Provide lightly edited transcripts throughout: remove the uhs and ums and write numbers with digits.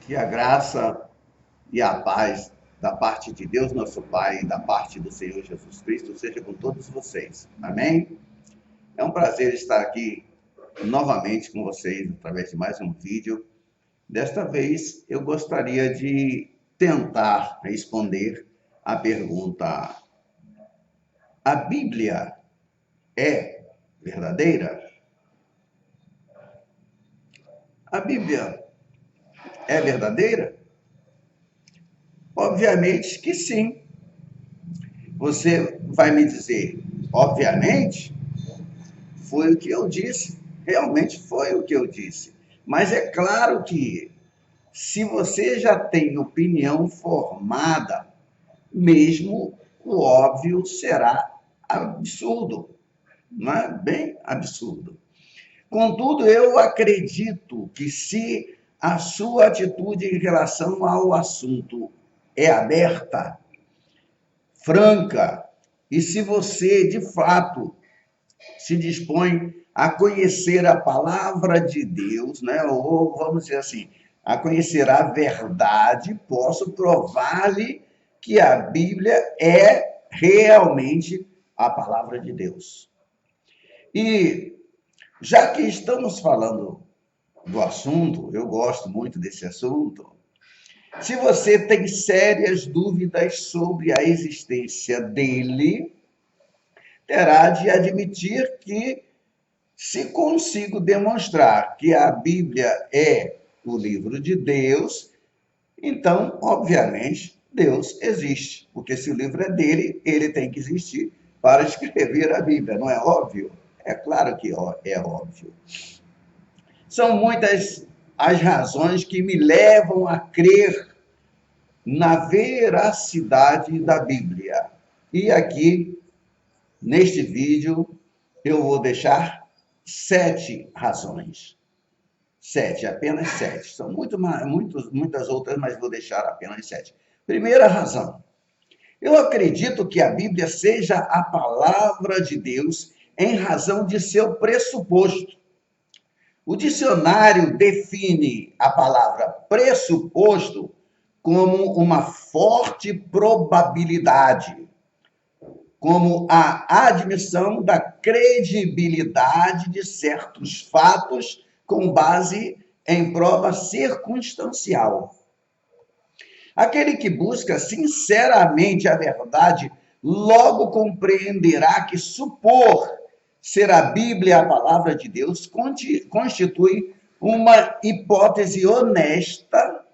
Que a graça e a paz da parte de Deus, nosso Pai, e da parte do Senhor Jesus Cristo, seja com todos vocês. Amém? É um prazer estar aqui novamente com vocês através de mais um vídeo. Desta vez, eu gostaria de tentar responder a pergunta: a Bíblia é verdadeira? A Bíblia é verdadeira? Obviamente que sim. Você vai me dizer, obviamente, foi o que eu disse. Realmente foi o que eu disse. Mas é claro que, se você já tem opinião formada, mesmo o óbvio será absurdo, não é? Bem absurdo. Contudo, eu acredito que, se a sua atitude em relação ao assunto é aberta, franca, e se você, de fato, se dispõe a conhecer a palavra de Deus, né? Ou vamos dizer assim, a conhecer a verdade, posso provar-lhe que a Bíblia é realmente a palavra de Deus. E já que estamos falando do assunto, eu gosto muito desse assunto. Se você tem sérias dúvidas sobre a existência dele, terá de admitir que, se consigo demonstrar que a Bíblia é o livro de Deus, então, obviamente, Deus existe. Porque se o livro é dele, ele tem que existir para escrever a Bíblia, não é óbvio? É claro que é óbvio. São muitas as razões que me levam a crer na veracidade da Bíblia. E aqui, neste vídeo, eu vou deixar 7 razões. 7, apenas 7. São muitas outras, mas vou deixar apenas 7. Primeira razão. Eu acredito que a Bíblia seja a palavra de Deus em razão de seu pressuposto. O dicionário define a palavra pressuposto como uma forte probabilidade, como a admissão da credibilidade de certos fatos com base em prova circunstancial. Aquele que busca sinceramente a verdade logo compreenderá que supor ser a Bíblia a palavra de Deus constitui uma hipótese honesta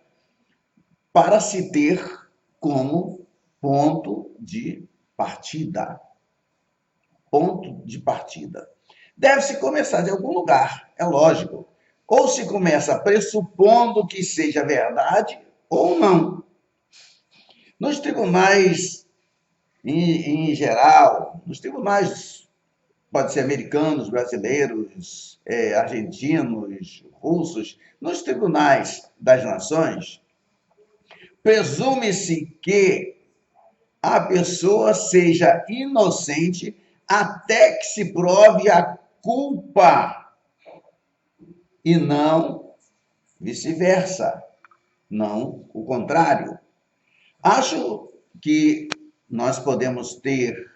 para se ter como ponto de partida. Ponto de partida. Deve-se começar de algum lugar, é lógico. Ou se começa pressupondo que seja verdade, ou não. Nos tribunais, em geral, nos tribunais, pode ser americanos, brasileiros, argentinos, russos, nos tribunais das nações, presume-se que a pessoa seja inocente até que se prove a culpa, e não vice-versa, não o contrário. Acho que nós podemos ter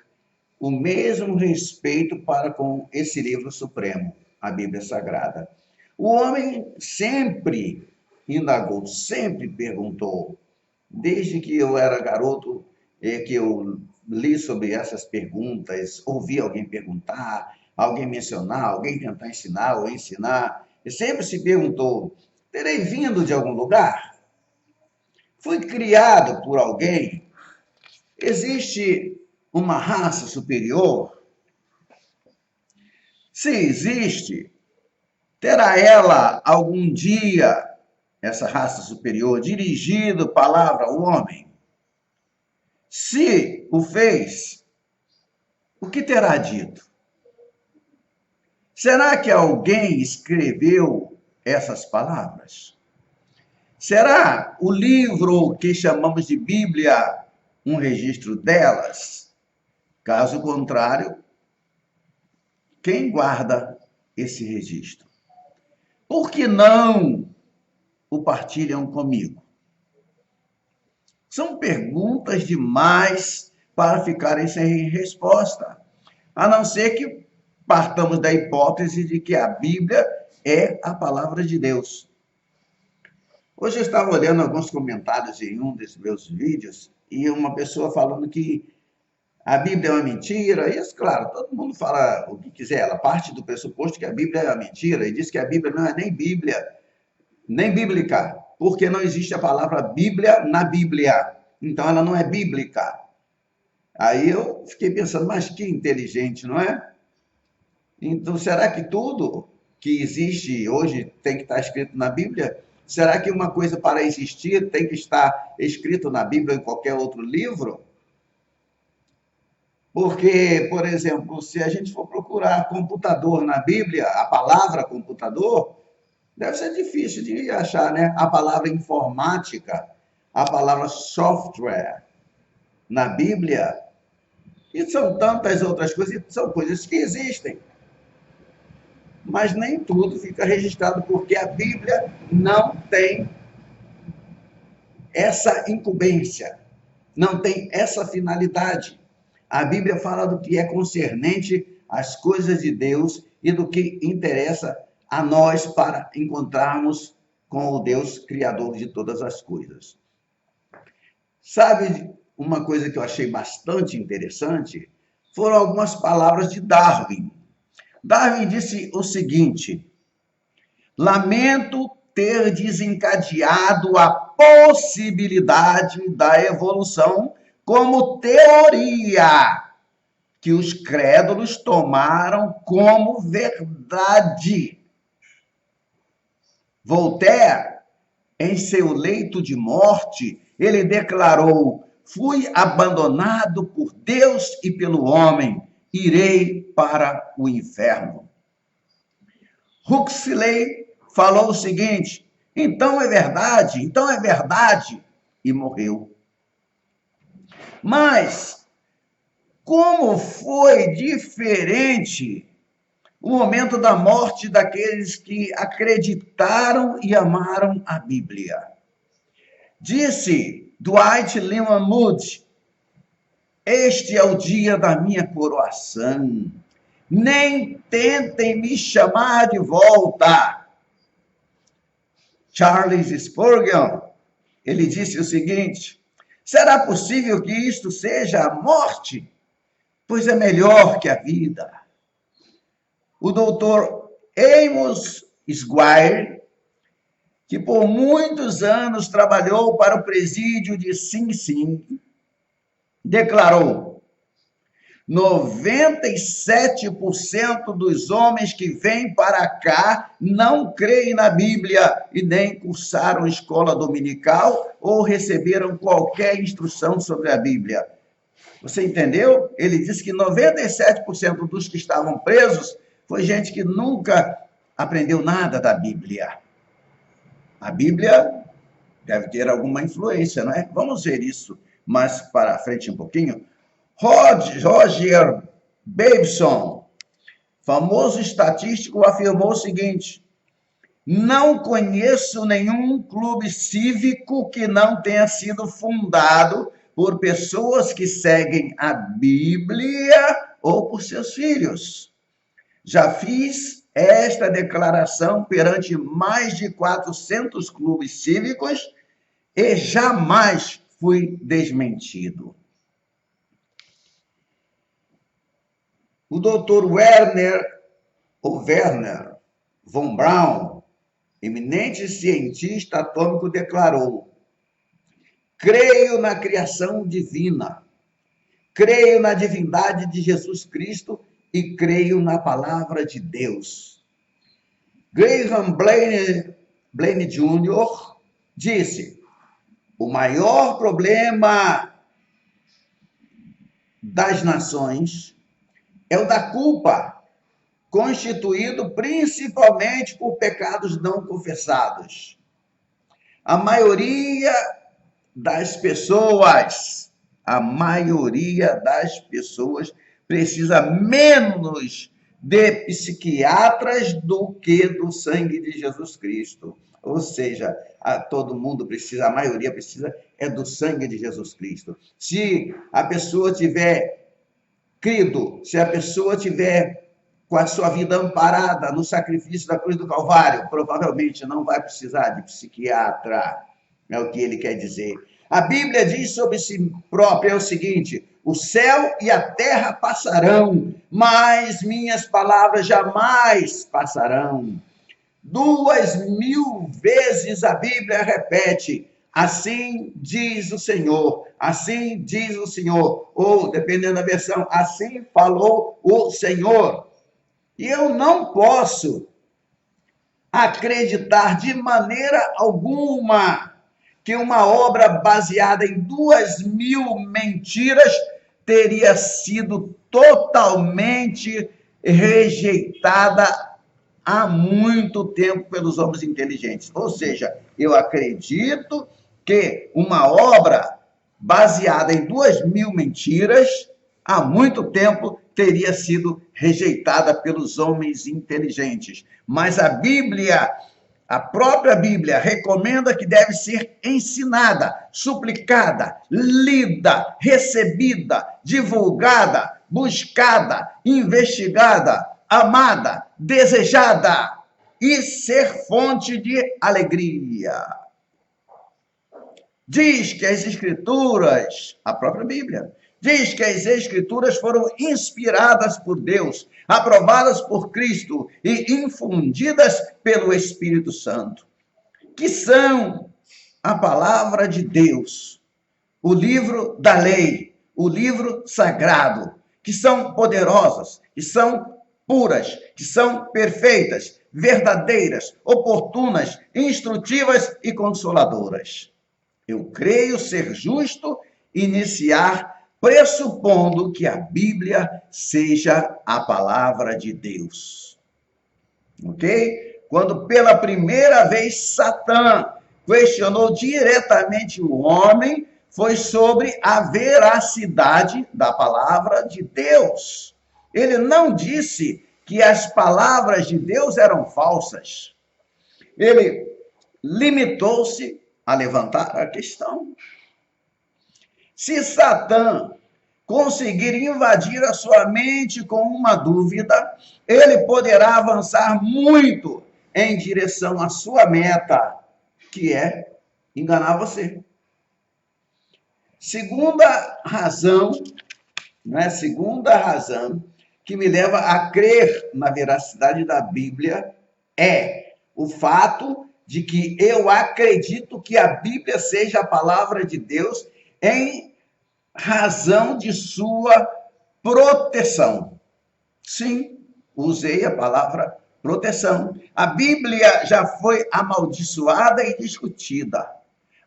o mesmo respeito para com esse livro supremo, a Bíblia Sagrada. O homem sempre indagou, sempre perguntou, desde que eu era garoto, que eu li sobre essas perguntas, ouvi alguém perguntar, alguém mencionar, alguém tentar ensinar ou ensinar, e sempre se perguntou: terei vindo de algum lugar? Fui criado por alguém? Existe uma raça superior? Se existe, terá ela algum dia, essa raça superior, dirigido palavra ao homem? Se o fez, o que terá dito? Será que alguém escreveu essas palavras? Será o livro que chamamos de Bíblia um registro delas? Caso contrário, quem guarda esse registro? Por que não o partilham comigo? São perguntas demais para ficarem sem resposta, a não ser que partamos da hipótese de que a Bíblia é a palavra de Deus. Hoje eu estava olhando alguns comentários em um dos meus vídeos e uma pessoa falando que a Bíblia é uma mentira. Isso, claro, todo mundo fala o que quiser. Ela parte do pressuposto que a Bíblia é uma mentira e diz que a Bíblia não é nem Bíblia, nem bíblica, porque não existe a palavra Bíblia na Bíblia. Então ela não é bíblica. Aí eu fiquei pensando, mas que inteligente, não é? Então, será que tudo que existe hoje tem que estar escrito na Bíblia? Será que uma coisa para existir tem que estar escrito na Bíblia ou em qualquer outro livro? Porque, por exemplo, se a gente for procurar computador na Bíblia, a palavra computador, deve ser difícil de achar, né? A palavra informática, a palavra software na Bíblia, e são tantas outras coisas, são coisas que existem. Mas nem tudo fica registrado, porque a Bíblia não tem essa incumbência, não tem essa finalidade. A Bíblia fala do que é concernente às coisas de Deus e do que interessa a nós para encontrarmos com o Deus Criador de todas as coisas. Sabe uma coisa que eu achei bastante interessante? Foram algumas palavras de Darwin. Darwin disse o seguinte: lamento ter desencadeado a possibilidade da evolução como teoria que os crédulos tomaram como verdade. Voltaire, em seu leito de morte, ele declarou: fui abandonado por Deus e pelo homem, irei para o inferno. Huxley falou o seguinte: então é verdade, e morreu. Mas como foi diferente o momento da morte daqueles que acreditaram e amaram a Bíblia. Disse Dwight Lyman Moody: este é o dia da minha coroação. Nem tentem me chamar de volta. Charles Spurgeon, ele disse o seguinte: será possível que isto seja a morte? Pois é melhor que a vida. O doutor Amos Squire, que por muitos anos trabalhou para o presídio de Sing Sing, declarou: 97% dos homens que vêm para cá não creem na Bíblia e nem cursaram escola dominical ou receberam qualquer instrução sobre a Bíblia. Você entendeu? Ele disse que 97% dos que estavam presos foi gente que nunca aprendeu nada da Bíblia. A Bíblia deve ter alguma influência, não é? Vamos ver isso mais para frente um pouquinho. Roger Babson, famoso estatístico, afirmou o seguinte: não conheço nenhum clube cívico que não tenha sido fundado por pessoas que seguem a Bíblia ou por seus filhos. Já fiz esta declaração perante mais de 400 clubes cívicos e jamais fui desmentido. O Dr. Werner von Braun, eminente cientista atômico, declarou: creio na criação divina, creio na divindade de Jesus Cristo e creio na palavra de Deus. Graham Blaine Jr. disse: o maior problema das nações é o da culpa, constituído principalmente por pecados não confessados. A maioria das pessoas precisa menos de psiquiatras do que do sangue de Jesus Cristo. Ou seja, todo mundo precisa, a maioria precisa, é do sangue de Jesus Cristo. Se a pessoa tiver crido, se a pessoa tiver com a sua vida amparada no sacrifício da cruz do Calvário, provavelmente não vai precisar de psiquiatra, é o que ele quer dizer. A Bíblia diz sobre si própria o seguinte: o céu e a terra passarão, mas minhas palavras jamais passarão. 2000 vezes a Bíblia repete: assim diz o Senhor, assim diz o Senhor, ou, dependendo da versão, assim falou o Senhor. E eu não posso acreditar de maneira alguma que uma obra baseada em 2000 mentiras teria sido totalmente rejeitada há muito tempo pelos homens inteligentes. Ou seja, eu acredito que uma obra baseada em 2000 mentiras, há muito tempo teria sido rejeitada pelos homens inteligentes. Mas a Bíblia, a própria Bíblia, recomenda que deve ser ensinada, suplicada, lida, recebida, divulgada, buscada, investigada, amada, desejada e ser fonte de alegria. Diz que as Escrituras, a própria Bíblia, diz que as Escrituras foram inspiradas por Deus, aprovadas por Cristo e infundidas pelo Espírito Santo, que são a palavra de Deus, o livro da lei, o livro sagrado, que são poderosas, que são puras, que são perfeitas, verdadeiras, oportunas, instrutivas e consoladoras. Eu creio ser justo iniciar pressupondo que a Bíblia seja a palavra de Deus. Ok? Quando pela primeira vez Satã questionou diretamente o homem, foi sobre a veracidade da palavra de Deus. Ele não disse que as palavras de Deus eram falsas. Ele limitou-se a levantar a questão. Se Satã conseguir invadir a sua mente com uma dúvida, ele poderá avançar muito em direção à sua meta, que é enganar você. Segunda razão que me leva a crer na veracidade da Bíblia é o fato de que eu acredito que a Bíblia seja a palavra de Deus em razão de sua proteção. Sim, usei a palavra proteção. A Bíblia já foi amaldiçoada e discutida,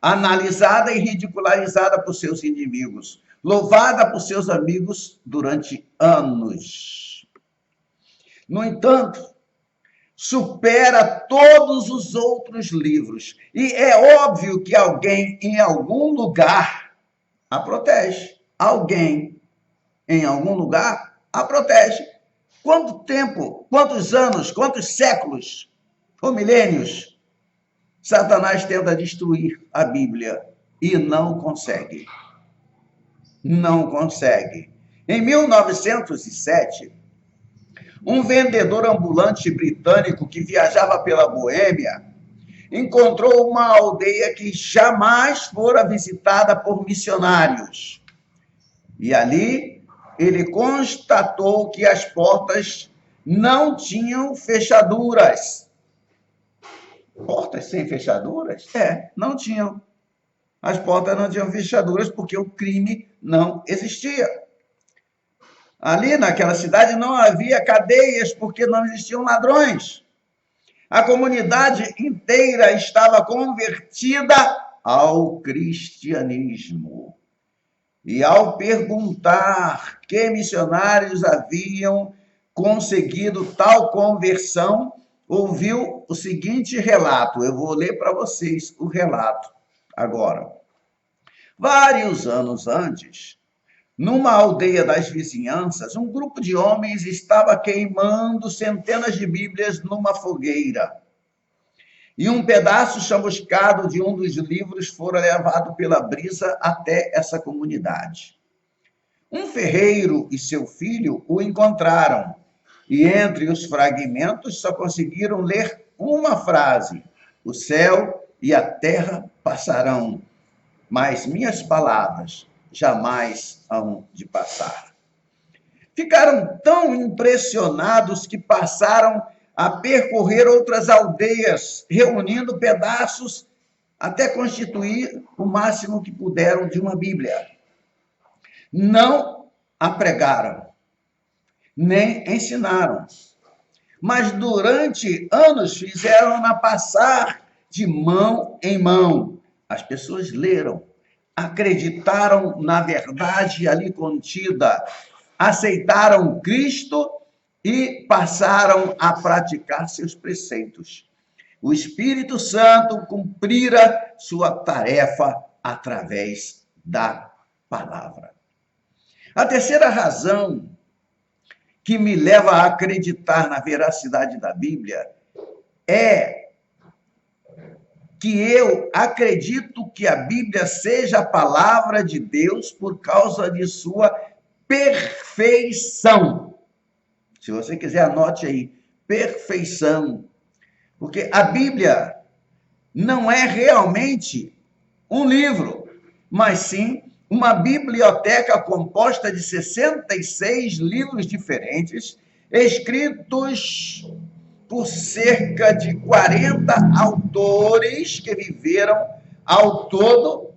analisada e ridicularizada por seus inimigos, louvada por seus amigos durante anos. No entanto, supera todos os outros livros. E é óbvio que alguém em algum lugar a protege. Alguém em algum lugar a protege. Quanto tempo, quantos anos, quantos séculos ou milênios Satanás tenta destruir a Bíblia e não consegue. Não consegue. Em 1907, um vendedor ambulante britânico que viajava pela Boêmia encontrou uma aldeia que jamais fora visitada por missionários. E ali ele constatou que as portas não tinham fechaduras. Portas sem fechaduras? Não tinham. As portas não tinham fechaduras porque o crime não existia. Ali naquela cidade não havia cadeias porque não existiam ladrões. A comunidade inteira estava convertida ao cristianismo. E ao perguntar que missionários haviam conseguido tal conversão, ouviu o seguinte relato. Eu vou ler para vocês o relato agora. Vários anos antes, numa aldeia das vizinhanças, um grupo de homens estava queimando centenas de Bíblias numa fogueira. e um pedaço chamuscado de um dos livros fora levado pela brisa até essa comunidade. Um ferreiro e seu filho o encontraram, e entre os fragmentos só conseguiram ler uma frase: o céu e a terra passarão, mas minhas palavras jamais hão de passar. Ficaram tão impressionados que passaram a percorrer outras aldeias, reunindo pedaços até constituir o máximo que puderam de uma Bíblia. Não a pregaram, nem ensinaram, mas durante anos fizeram-na passar de mão em mão. As pessoas leram, acreditaram na verdade ali contida, aceitaram Cristo e passaram a praticar seus preceitos. O Espírito Santo cumprira sua tarefa através da palavra. A terceira razão que me leva a acreditar na veracidade da Bíblia é que eu acredito que a Bíblia seja a palavra de Deus por causa de sua perfeição. Se você quiser, anote aí, perfeição. Porque a Bíblia não é realmente um livro, mas sim uma biblioteca composta de 66 livros diferentes, escritos por cerca de 40 autores que viveram ao todo,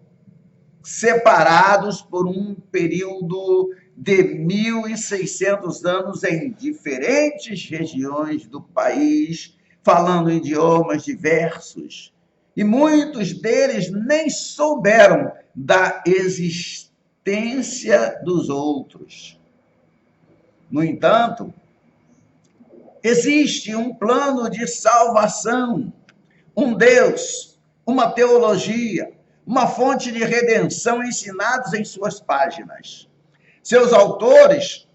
separados por um período de 1.600 anos em diferentes regiões do país, falando idiomas diversos. E muitos deles nem souberam da existência dos outros. No entanto, existe um plano de salvação, um Deus, uma teologia, uma fonte de redenção ensinados em suas páginas. Seus autores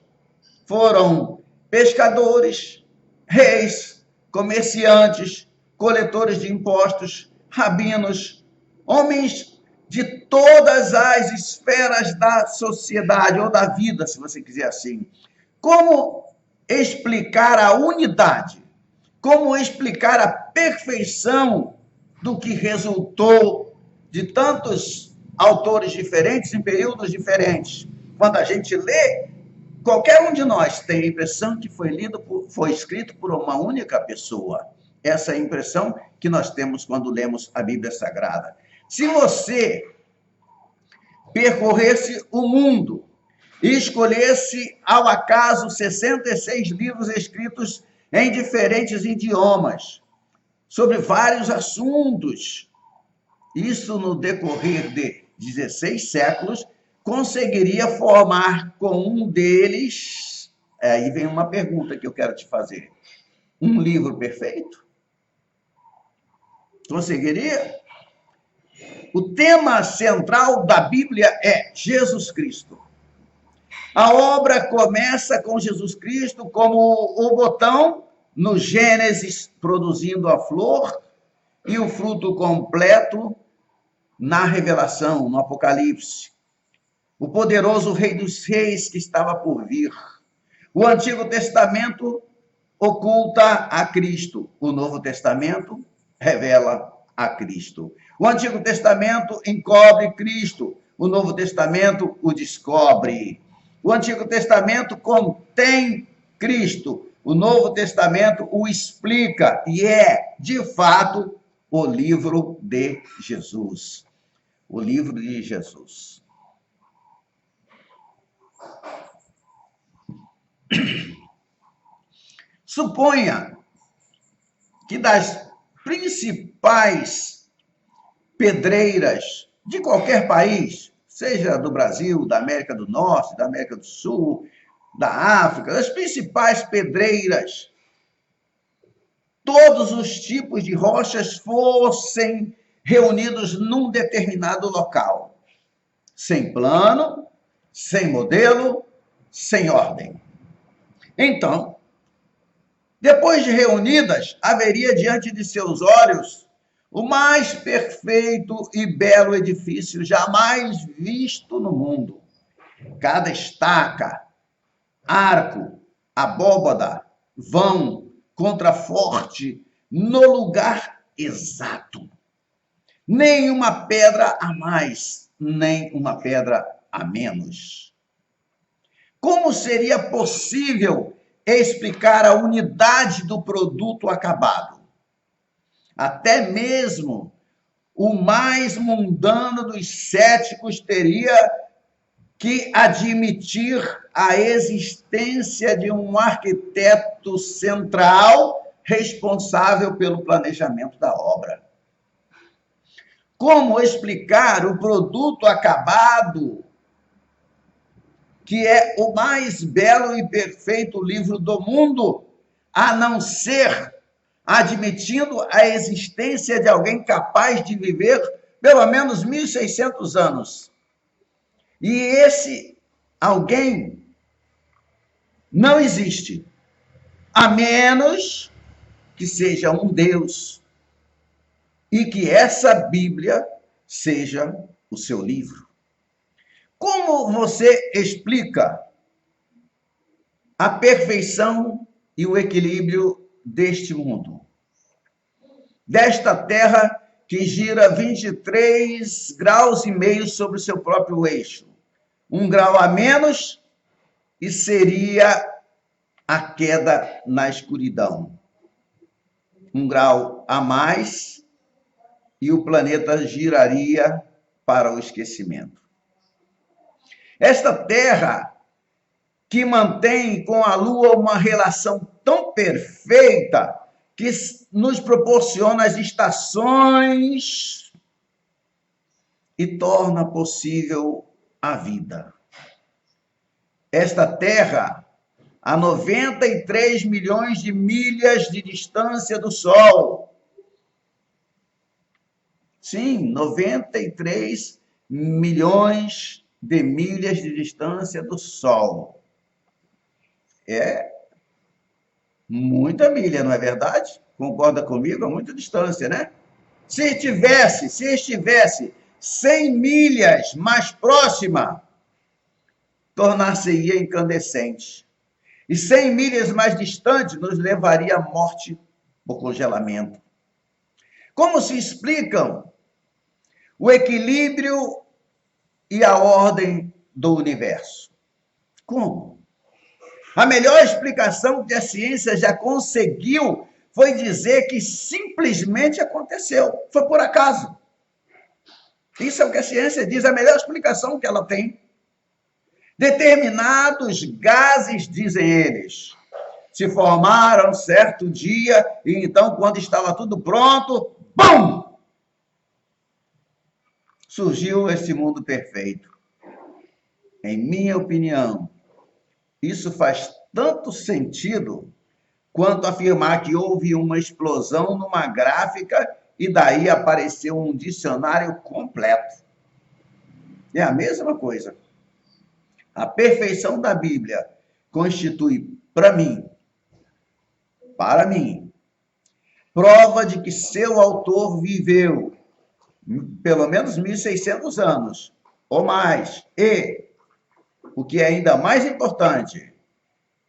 foram pescadores, reis, comerciantes, coletores de impostos, rabinos, homens de todas as esferas da sociedade ou da vida, se você quiser assim. Como explicar a unidade? Como explicar a perfeição do que resultou de tantos autores diferentes em períodos diferentes? Quando a gente lê, qualquer um de nós tem a impressão que foi escrito por uma única pessoa. Essa é a impressão que nós temos quando lemos a Bíblia Sagrada. Se você percorresse o mundo e escolhesse ao acaso 66 livros escritos em diferentes idiomas, sobre vários assuntos, isso no decorrer de 16 séculos, conseguiria formar com um deles, aí vem uma pergunta que eu quero te fazer, um livro perfeito? Conseguiria? O tema central da Bíblia é Jesus Cristo. A obra começa com Jesus Cristo como o botão no Gênesis, produzindo a flor, e o fruto completo na Revelação, no Apocalipse. O poderoso Rei dos Reis que estava por vir. O Antigo Testamento oculta a Cristo. O Novo Testamento revela a Cristo. O Antigo Testamento encobre Cristo. O Novo Testamento o descobre. O Antigo Testamento contém Cristo. O Novo Testamento o explica e é, de fato, o livro de Jesus. O livro de Jesus. Suponha que das principais pedreiras de qualquer país, seja do Brasil, da América do Norte, da América do Sul, da África, das principais pedreiras, todos os tipos de rochas fossem reunidos num determinado local, sem plano, sem modelo, sem ordem. Então, depois de reunidas, haveria diante de seus olhos o mais perfeito e belo edifício jamais visto no mundo. Cada estaca, arco, abóbada, vão, contraforte, no lugar exato. Nem uma pedra a mais, nem uma pedra a menos. Como seria possível explicar a unidade do produto acabado? Até mesmo o mais mundano dos céticos teria que admitir a existência de um arquiteto central responsável pelo planejamento da obra. Como explicar o produto acabado, que é o mais belo e perfeito livro do mundo, a não ser admitindo a existência de alguém capaz de viver pelo menos 1.600 anos? E esse alguém não existe, a menos que seja um Deus e que essa Bíblia seja o seu livro. Como você explica a perfeição e o equilíbrio deste mundo? Desta terra que gira 23 graus e meio sobre o seu próprio eixo. 1 grau a menos e seria a queda na escuridão. 1 grau a mais e o planeta giraria para o esquecimento. Esta terra que mantém com a Lua uma relação tão perfeita que nos proporciona as estações e torna possível a vida. Esta terra, a 93 milhões de milhas de distância do Sol. Sim, 93 milhões de milhas de distância do Sol. É muita milha, não é verdade? Concorda comigo? É muita distância, né? Se estivesse 100 milhas mais próxima, tornar-se-ia incandescente. E 100 milhas mais distante nos levaria à morte por congelamento. Como se explicam o equilíbrio e a ordem do universo? Como? A melhor explicação que a ciência já conseguiu foi dizer que simplesmente aconteceu. Foi por acaso. Isso é o que a ciência diz, a melhor explicação que ela tem. Determinados gases, dizem eles, se formaram certo dia e então, quando estava tudo pronto, BUM! Surgiu esse mundo perfeito. Em minha opinião, isso faz tanto sentido quanto afirmar que houve uma explosão numa gráfica e daí apareceu um dicionário completo. É a mesma coisa. A perfeição da Bíblia constitui, para mim, prova de que seu autor viveu pelo menos 1.600 anos ou mais. E, o que é ainda mais importante,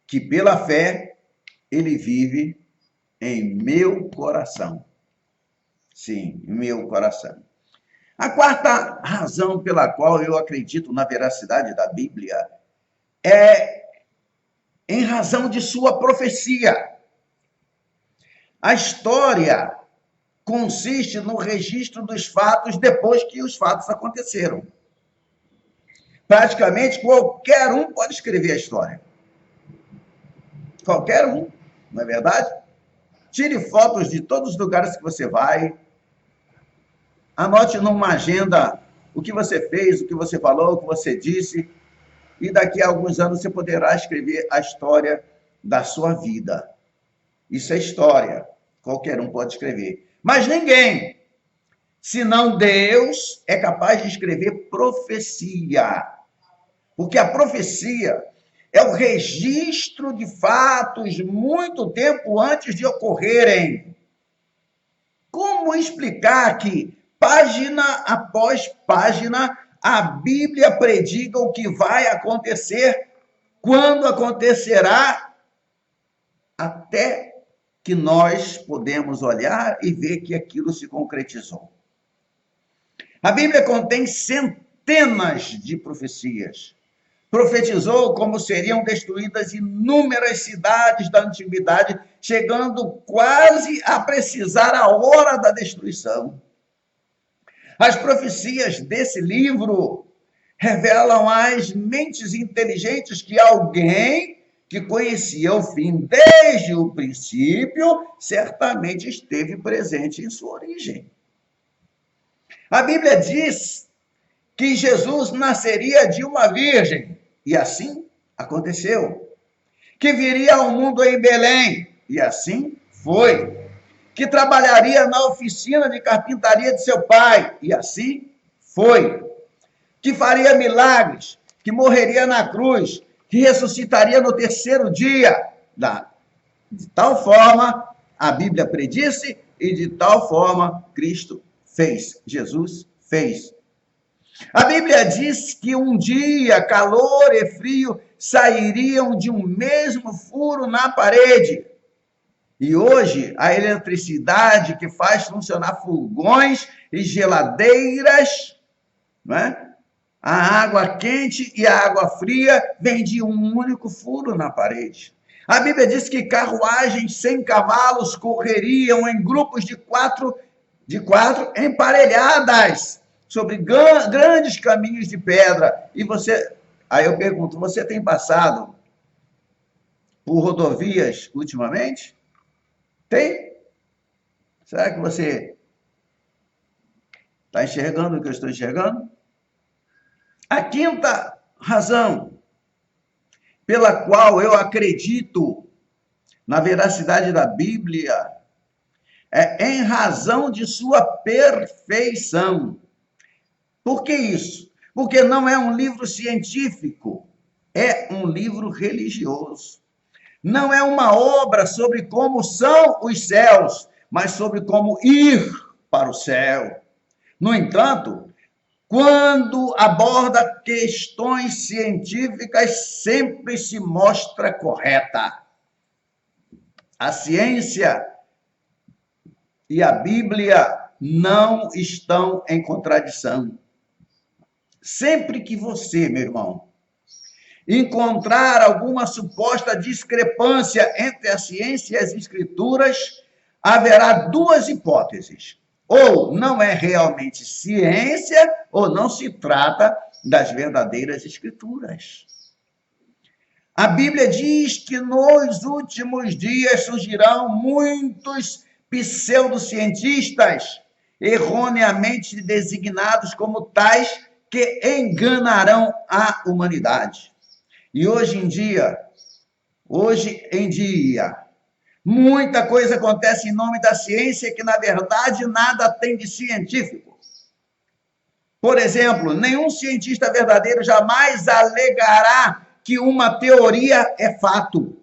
que pela fé ele vive em meu coração. Sim, em meu coração. A quarta razão pela qual eu acredito na veracidade da Bíblia é em razão de sua profecia. A história consiste no registro dos fatos depois que os fatos aconteceram. Praticamente qualquer um pode escrever a história. Qualquer um, não é verdade? Tire fotos de todos os lugares que você vai. Anote numa agenda o que você fez, o que você falou, o que você disse. E daqui a alguns anos você poderá escrever a história da sua vida. Isso é história. Qualquer um pode escrever. Mas ninguém, senão Deus, é capaz de escrever profecia. Porque a profecia é o registro de fatos muito tempo antes de ocorrerem. Como explicar que, página após página, a Bíblia prediga o que vai acontecer, quando acontecerá, até que nós podemos olhar e ver que aquilo se concretizou? A Bíblia contém centenas de profecias. Profetizou como seriam destruídas inúmeras cidades da antiguidade, chegando quase a precisar a hora da destruição. As profecias desse livro revelam às mentes inteligentes que alguém que conhecia o fim desde o princípio certamente esteve presente em sua origem. A Bíblia diz que Jesus nasceria de uma virgem, e assim aconteceu. Que viria ao mundo em Belém, e assim foi. Que trabalharia na oficina de carpintaria de seu pai, e assim foi. Que faria milagres, que morreria na cruz, que ressuscitaria no terceiro dia. De tal forma, a Bíblia predisse, e de tal forma Cristo fez, Jesus fez. A Bíblia diz que um dia calor e frio sairiam de um mesmo furo na parede. E hoje a eletricidade que faz funcionar fogões e geladeiras, não é? A água quente e a água fria vem de um único furo na parede. A Bíblia diz que carruagens sem cavalos correriam em grupos de quatro emparelhadas sobre grandes caminhos de pedra. E aí eu pergunto, você tem passado por rodovias ultimamente? Tem? Será que você está enxergando o que eu estou enxergando? A quinta razão pela qual eu acredito na veracidade da Bíblia é em razão de sua perfeição. Por que isso? Porque não é um livro científico, é um livro religioso. Não é uma obra sobre como são os céus, mas sobre como ir para o céu. No entanto, quando aborda questões científicas, sempre se mostra correta. A ciência e a Bíblia não estão em contradição. Sempre que você, meu irmão, encontrar alguma suposta discrepância entre a ciência e as escrituras, haverá duas hipóteses. Ou não é realmente ciência, ou não se trata das verdadeiras escrituras. A Bíblia diz que nos últimos dias surgirão muitos pseudocientistas, erroneamente designados como tais, que enganarão a humanidade. E hoje em dia, muita coisa acontece em nome da ciência que, na verdade, nada tem de científico. Por exemplo, nenhum cientista verdadeiro jamais alegará que uma teoria é fato.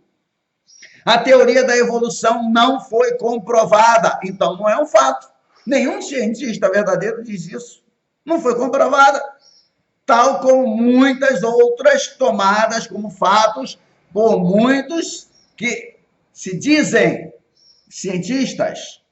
A teoria da evolução não foi comprovada, então não é um fato. Nenhum cientista verdadeiro diz isso. Não foi comprovada. Tal como muitas outras tomadas como fatos por muitos que se dizem cientistas.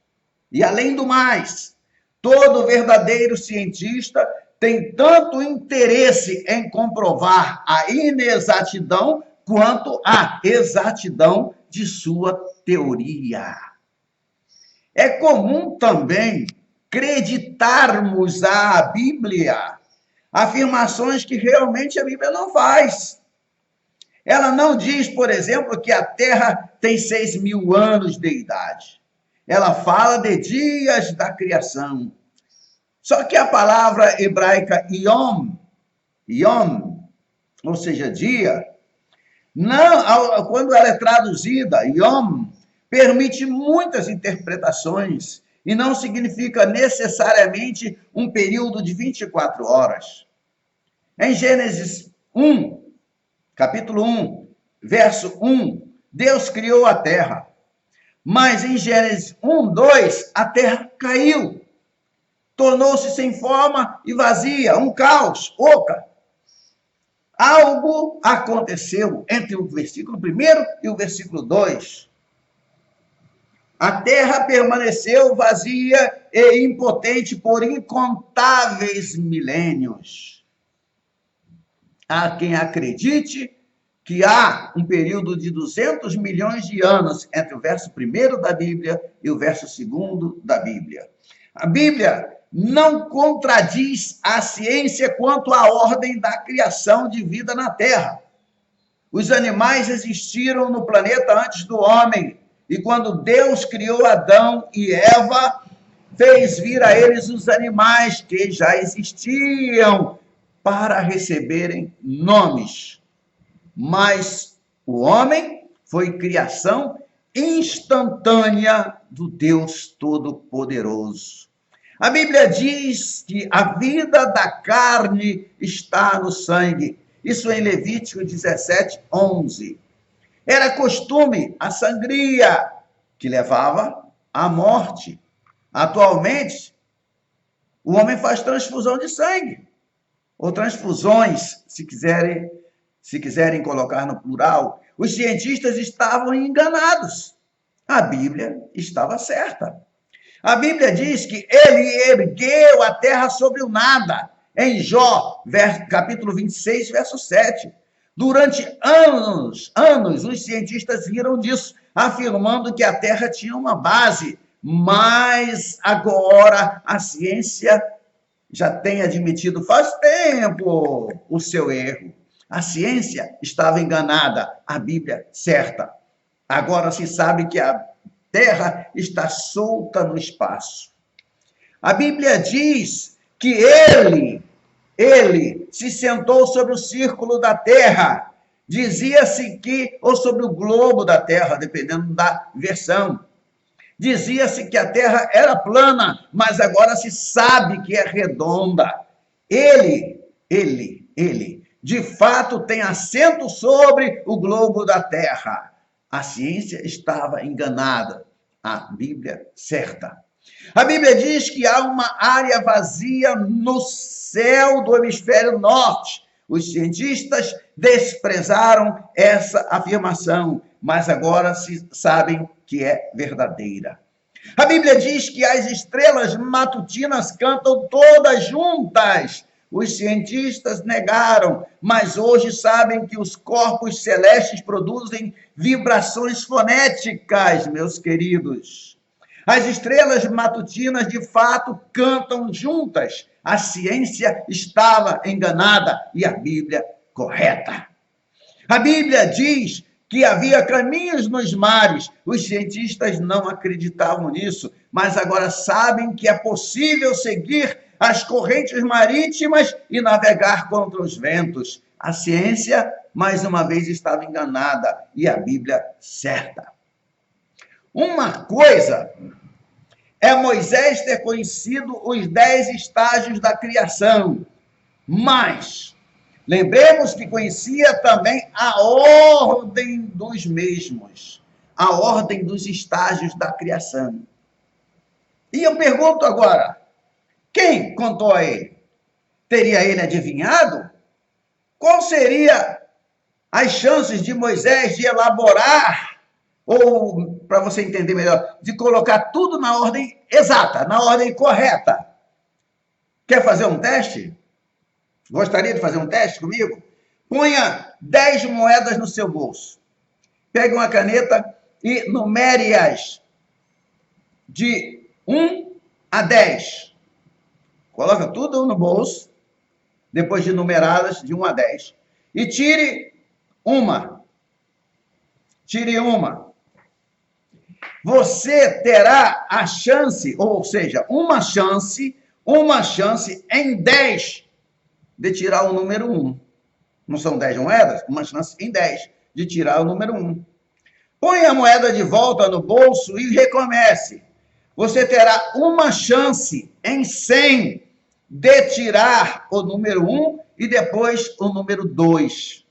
E além do mais, todo verdadeiro cientista tem tanto interesse em comprovar a inexatidão quanto a exatidão de sua teoria. É comum também acreditarmos a Bíblia afirmações que realmente a Bíblia não faz. Ela não diz, por exemplo, que a Terra tem 6.000 anos de idade. Ela fala de dias da criação. Só que a palavra hebraica yom, ou seja, dia, não, quando ela é traduzida, yom, permite muitas interpretações e não significa necessariamente um período de 24 horas. Em Gênesis 1, capítulo 1, verso 1, Deus criou a terra. Mas em Gênesis 1, 2, a terra caiu. Tornou-se sem forma e vazia, um caos, oca. Algo aconteceu entre o versículo 1 e o versículo 2. A terra permaneceu vazia e impotente por incontáveis milênios. Há quem acredite que há um período de 200 milhões de anos entre o verso 1 da Bíblia e o verso 2 da Bíblia. A Bíblia não contradiz a ciência quanto à ordem da criação de vida na Terra. Os animais existiram no planeta antes do homem, e quando Deus criou Adão e Eva, fez vir a eles os animais que já existiam para receberem nomes. Mas o homem foi criação instantânea do Deus Todo-Poderoso. A Bíblia diz que a vida da carne está no sangue. Isso em Levítico 17, 11. Era costume a sangria, que levava à morte. Atualmente, o homem faz transfusão de sangue, ou transfusões, se quiserem colocar no plural. Os cientistas estavam enganados. A Bíblia estava certa. A Bíblia diz que ele ergueu a terra sobre o nada. Em Jó, capítulo 26, verso 7. Durante anos, os cientistas riram disso, afirmando que a terra tinha uma base. Mas agora a ciência já tem admitido faz tempo o seu erro. A ciência estava enganada, a Bíblia certa. Agora se sabe que a Terra está solta no espaço. A Bíblia diz que ele se sentou sobre o círculo da Terra. Dizia-se que, ou sobre o globo da Terra, dependendo da versão. Dizia-se que a Terra era plana, mas agora se sabe que é redonda. Ele, de fato, tem assento sobre o globo da Terra. A ciência estava enganada, a Bíblia certa. A Bíblia diz que há uma área vazia no céu do hemisfério norte. Os cientistas desprezaram essa afirmação, mas agora se sabem que é verdadeira. A Bíblia diz que as estrelas matutinas cantam todas juntas. Os cientistas negaram, mas hoje sabem que os corpos celestes produzem vibrações fonéticas, meus queridos. As estrelas matutinas, de fato, cantam juntas. A ciência estava enganada e a Bíblia correta. A Bíblia diz que havia caminhos nos mares. Os cientistas não acreditavam nisso, mas agora sabem que é possível seguir as correntes marítimas e navegar contra os ventos. A ciência, mais uma vez, estava enganada e a Bíblia certa. Uma coisa é Moisés ter conhecido os 10 estágios da criação, mas lembremos que conhecia também a ordem dos mesmos, a ordem dos estágios da criação. E eu pergunto agora, quem contou a ele? Teria ele adivinhado? Qual seria as chances de Moisés de elaborar, ou, para você entender melhor, de colocar tudo na ordem exata, na ordem correta? Quer fazer um teste? Gostaria de fazer um teste comigo? Ponha 10 moedas no seu bolso. Pegue uma caneta e numere-as de 1 a 10. Coloca tudo no bolso, depois de numeradas de 1 a 10. E tire uma. Tire uma. Você terá a chance, ou seja, uma chance em 10 de tirar o número 1. Não são 10 moedas? Uma chance em 10 de tirar o número 1. Põe a moeda de volta no bolso e recomece. Você terá uma chance em 100 de tirar o número 1 e depois o número 2.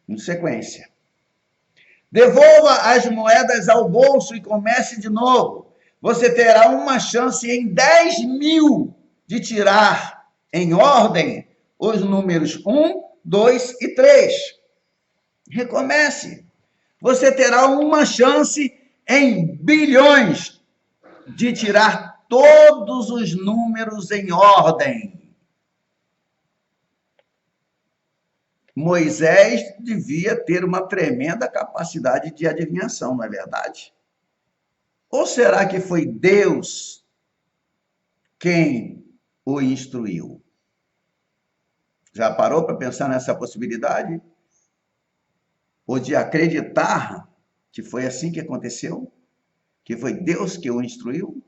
Em sequência. Devolva as moedas ao bolso e comece de novo. você terá uma chance em 10.000 de tirar em ordem os números 1, 2 e 3. Recomece. Você terá uma chance em bilhões de tirar todos os números em ordem. Moisés devia ter uma tremenda capacidade de adivinhação, não é verdade? Ou será que foi Deus quem o instruiu? Já parou para pensar nessa possibilidade? Ou de acreditar que foi assim que aconteceu? Que foi Deus que o instruiu?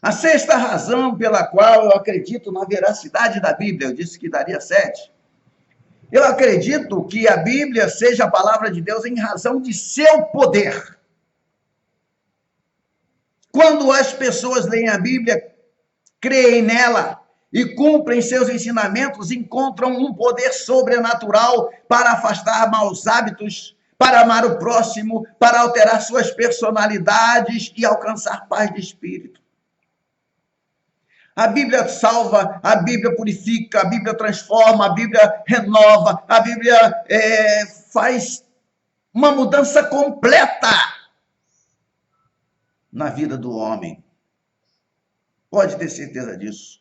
A sexta razão pela qual eu acredito na veracidade da Bíblia, eu disse que daria 7. Eu acredito que a Bíblia seja a palavra de Deus em razão de seu poder. Quando as pessoas leem a Bíblia, creem nela e cumprem seus ensinamentos, encontram um poder sobrenatural para afastar maus hábitos, para amar o próximo, para alterar suas personalidades e alcançar paz de espírito. A Bíblia salva, a Bíblia purifica, a Bíblia transforma, a Bíblia renova, a Bíblia faz uma mudança completa na vida do homem. Pode ter certeza disso.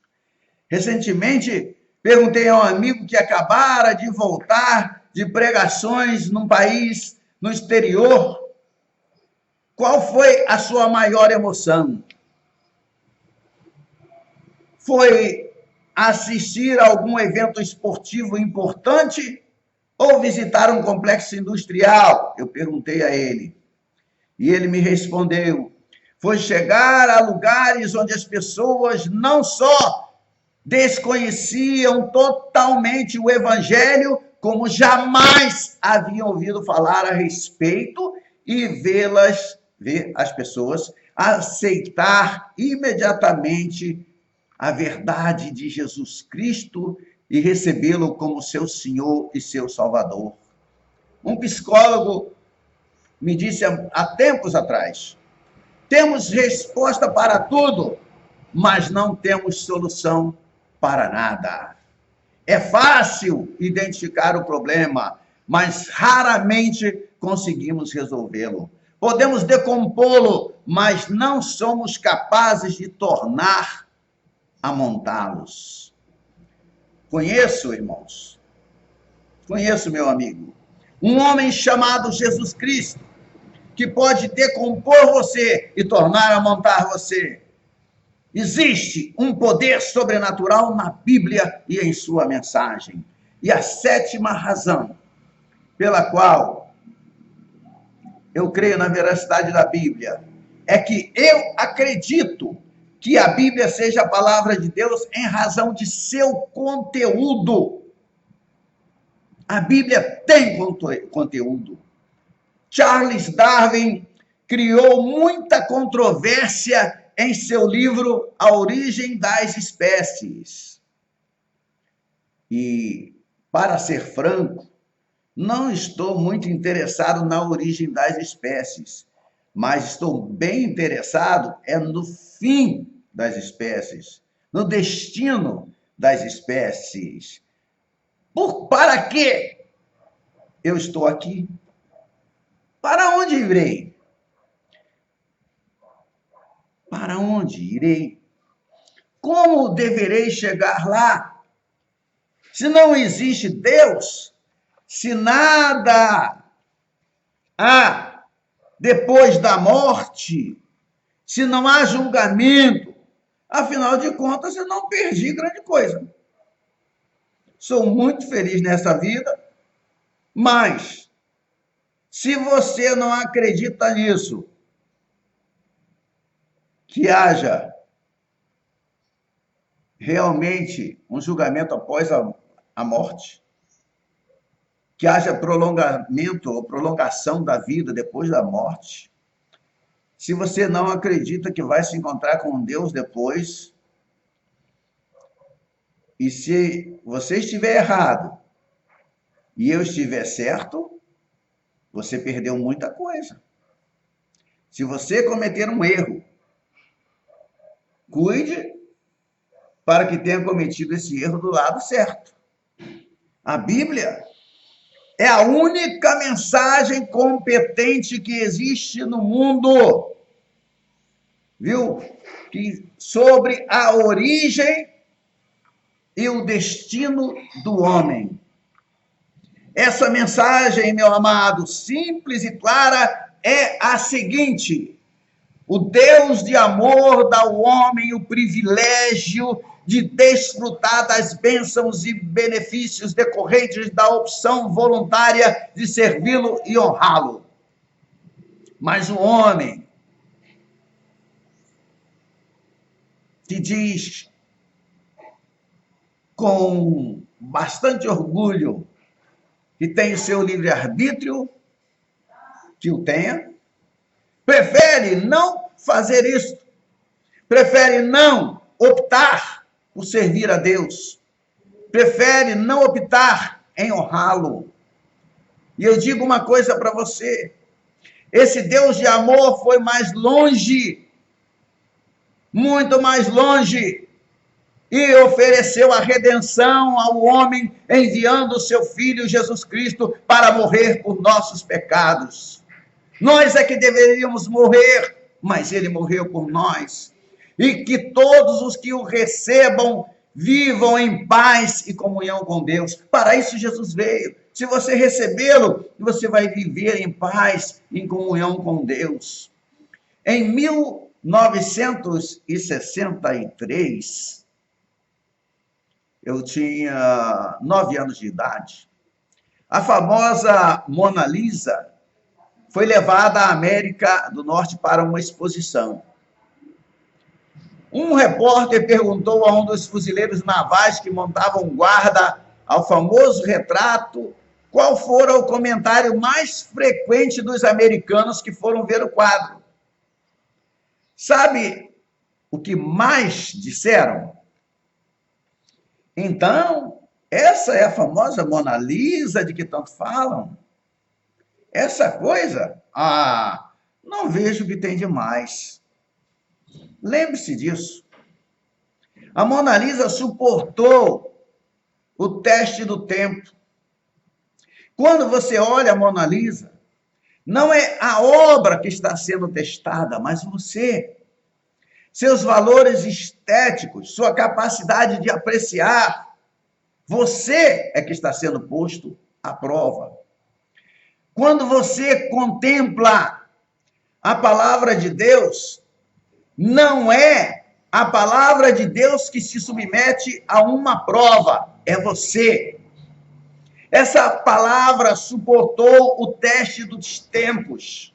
Recentemente, perguntei a um amigo que acabara de voltar de pregações num país no exterior, qual foi a sua maior emoção? Foi assistir a algum evento esportivo importante ou visitar um complexo industrial? Eu perguntei a ele. E ele me respondeu: foi chegar a lugares onde as pessoas não só desconheciam totalmente o evangelho, como jamais haviam ouvido falar a respeito, e ver as pessoas aceitar imediatamente a verdade de Jesus Cristo e recebê-lo como seu Senhor e seu Salvador. Um psicólogo me disse há tempos atrás: temos resposta para tudo, mas não temos solução para nada. É fácil identificar o problema, mas raramente conseguimos resolvê-lo. Podemos decompô-lo, mas não somos capazes de tornar a montá-los. Conheço, irmãos, meu amigo, um homem chamado Jesus Cristo, que pode decompor você e tornar a montar você. Existe um poder sobrenatural na Bíblia e em sua mensagem. E a sétima razão pela qual eu creio na veracidade da Bíblia é que eu acredito que a Bíblia seja a palavra de Deus em razão de seu conteúdo. A Bíblia tem conteúdo. Charles Darwin criou muita controvérsia em seu livro A Origem das Espécies. E, para ser franco, não estou muito interessado na origem das espécies, mas estou bem interessado no fim das espécies, no destino das espécies. Para que eu estou aqui? Para onde irei? Para onde irei? Como deverei chegar lá? Se não existe Deus, se nada há depois da morte, se não há julgamento, afinal de contas, eu não perdi grande coisa. Sou muito feliz nessa vida, mas se você não acredita nisso, que haja realmente um julgamento após a morte, que haja prolongamento ou prolongação da vida depois da morte, se você não acredita que vai se encontrar com Deus depois, e se você estiver errado e eu estiver certo, você perdeu muita coisa. Se você cometer um erro Cuide para que tenha cometido esse erro do lado certo. A Bíblia é a única mensagem competente que existe no mundo, viu? Sobre a origem e o destino do homem. Essa mensagem, meu amado, simples e clara, é a seguinte: o Deus de amor dá ao homem o privilégio de desfrutar das bênçãos e benefícios decorrentes da opção voluntária de servi-lo e honrá-lo. Mas o homem que diz com bastante orgulho que tem o seu livre-arbítrio, que o tenha, prefere não fazer isso, prefere não optar por servir a Deus, prefere não optar em honrá-lo. E eu digo uma coisa para você: esse Deus de amor foi mais longe, muito mais longe, e ofereceu a redenção ao homem, enviando o seu Filho Jesus Cristo para morrer por nossos pecados. Nós é que deveríamos morrer, mas ele morreu por nós. E que todos os que o recebam vivam em paz e comunhão com Deus. Para isso Jesus veio. Se você recebê-lo, você vai viver em paz, em comunhão com Deus. Em 1963, eu tinha 9 anos de idade. A famosa Mona Lisa foi levada à América do Norte para uma exposição. Um repórter perguntou a um dos fuzileiros navais que montavam guarda ao famoso retrato qual fora o comentário mais frequente dos americanos que foram ver o quadro. Sabe o que mais disseram? Então, essa é a famosa Mona Lisa de que tanto falam? Essa coisa? Não vejo o que tem de mais. Lembre-se disso. A Mona Lisa suportou o teste do tempo. Quando você olha a Mona Lisa, não é a obra que está sendo testada, mas você. Seus valores estéticos, sua capacidade de apreciar. Você é que está sendo posto à prova. Quando você contempla a palavra de Deus, não é a palavra de Deus que se submete a uma prova, é você. Essa palavra suportou o teste dos tempos.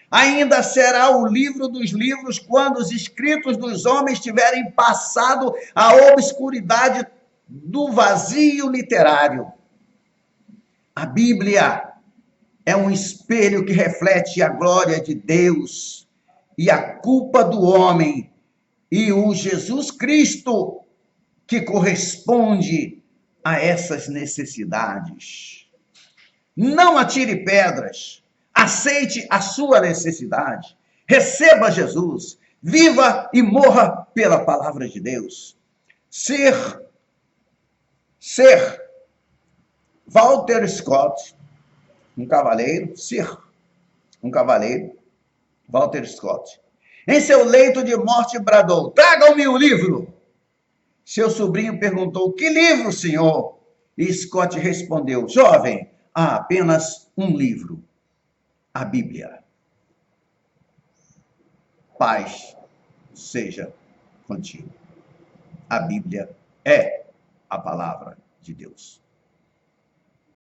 Ainda será o livro dos livros quando os escritos dos homens tiverem passado a obscuridade do vazio literário. A Bíblia é um espelho que reflete a glória de Deus e a culpa do homem, e o Jesus Cristo que corresponde a essas necessidades. Não atire pedras, aceite a sua necessidade, receba Jesus, viva e morra pela palavra de Deus. Ser Walter Scott, um cavaleiro, Walter Scott. Em seu leito de morte bradou: tragam-me o livro. Seu sobrinho perguntou: que livro, senhor? E Scott respondeu: jovem, há apenas um livro, a Bíblia. Paz seja contigo. A Bíblia é a palavra de Deus.